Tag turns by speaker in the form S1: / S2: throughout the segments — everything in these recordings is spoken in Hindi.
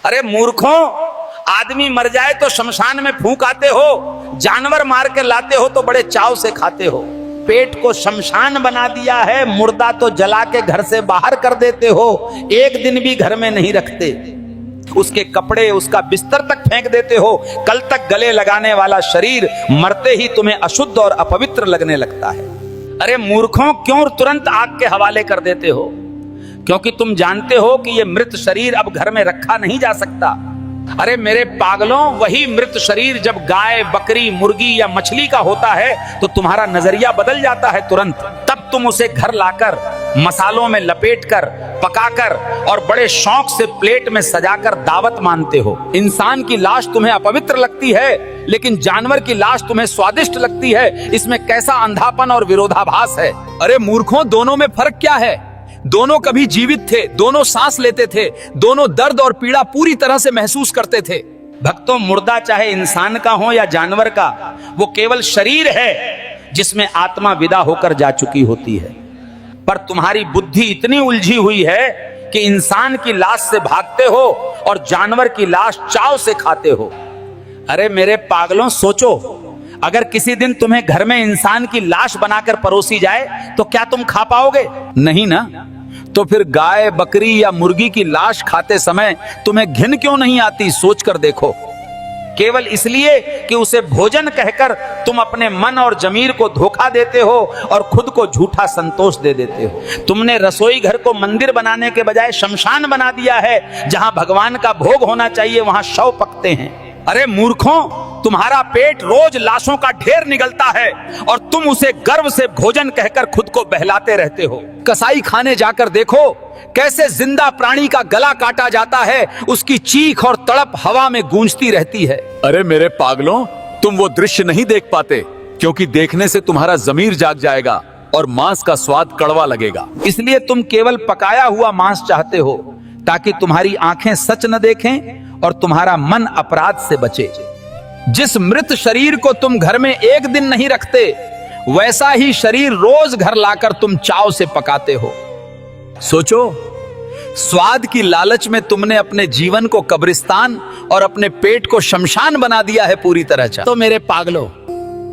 S1: अरे मूर्खों, आदमी मर जाए तो शमशान में फूंक आते हो, जानवर मार के लाते हो तो बड़े चाव से खाते हो। पेट को शमशान बना दिया है, मुर्दा तो जला के घर से बाहर कर देते हो, एक दिन भी घर में नहीं रखते। उसके कपड़े, उसका बिस्तर तक फेंक देते हो। कल तक गले लगाने वाला शरीर मरते ही तुम्हें अशुद्ध और अपवित्र लगने लगता है। अरे मूर्खों, क्यों तुरंत आग के हवाले कर देते हो? क्योंकि तुम जानते हो कि यह मृत शरीर अब घर में रखा नहीं जा सकता। अरे मेरे पागलों, वही मृत शरीर जब गाय, बकरी, मुर्गी या मछली का होता है तो तुम्हारा नजरिया बदल जाता है तुरंत। तब तुम उसे घर लाकर मसालों में लपेटकर, पकाकर और बड़े शौक से प्लेट में सजाकर दावत मानते हो। इंसान की लाश तुम्हें अपवित्र लगती है, लेकिन जानवर की लाश तुम्हें स्वादिष्ट लगती है। इसमें कैसा अंधापन और विरोधाभास है।
S2: अरे मूर्खों, दोनों में फर्क क्या है? दोनों कभी जीवित थे, दोनों सांस लेते थे, दोनों दर्द और पीड़ा पूरी तरह से महसूस करते थे।
S1: भक्तों, मुर्दा चाहे इंसान का हो या जानवर का, वो केवल शरीर है जिसमें आत्मा विदा होकर जा चुकी होती है। पर तुम्हारी बुद्धि इतनी उलझी हुई है कि इंसान की लाश से भागते हो और जानवर की लाश चाव से खाते हो। अरे मेरे पागलों, सोचो, अगर किसी दिन तुम्हें घर में इंसान की लाश बनाकर परोसी जाए तो क्या तुम खा पाओगे?
S2: नहीं ना। तो फिर गाय, बकरी या मुर्गी की लाश खाते समय तुम्हें घिन क्यों नहीं आती? सोच कर देखो।
S1: केवल इसलिए कि उसे भोजन कहकर तुम अपने मन और जमीर को धोखा देते हो और खुद को झूठा संतोष दे देते हो। तुमने रसोई घर को मंदिर बनाने के बजाय शमशान बना दिया है। जहां भगवान का भोग होना चाहिए वहां शव पकते हैं। अरे मूर्खों, तुम्हारा पेट रोज लाशों का ढेर निगलता है और तुम उसे गर्व से भोजन कहकर खुद को बहलाते रहते हो।
S2: कसाई खाने जाकर देखो कैसे जिंदा प्राणी का गला काटा जाता है, उसकी चीख और तड़प हवा में गूंजती रहती है।
S3: अरे मेरे पागलों, तुम वो दृश्य नहीं देख पाते क्योंकि देखने से तुम्हारा जमीर जाग जाएगा और मांस का स्वाद कड़वा लगेगा।
S1: इसलिए तुम केवल पकाया हुआ मांस चाहते हो ताकि तुम्हारी आंखें सच न देखें और तुम्हारा मन अपराध से बचे।
S2: जिस मृत शरीर को तुम घर में एक दिन नहीं रखते, वैसा ही शरीर रोज घर लाकर तुम चाव से पकाते हो। सोचो, स्वाद की लालच में तुमने अपने जीवन को कब्रिस्तान और अपने पेट को शमशान बना दिया है पूरी तरह से।
S1: तो मेरे पागलों,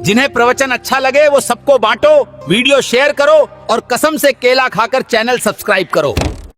S1: जिन्हें प्रवचन अच्छा लगे वो सबको बांटो, वीडियो शेयर करो और कसम से केला खाकर चैनल सब्सक्राइब करो।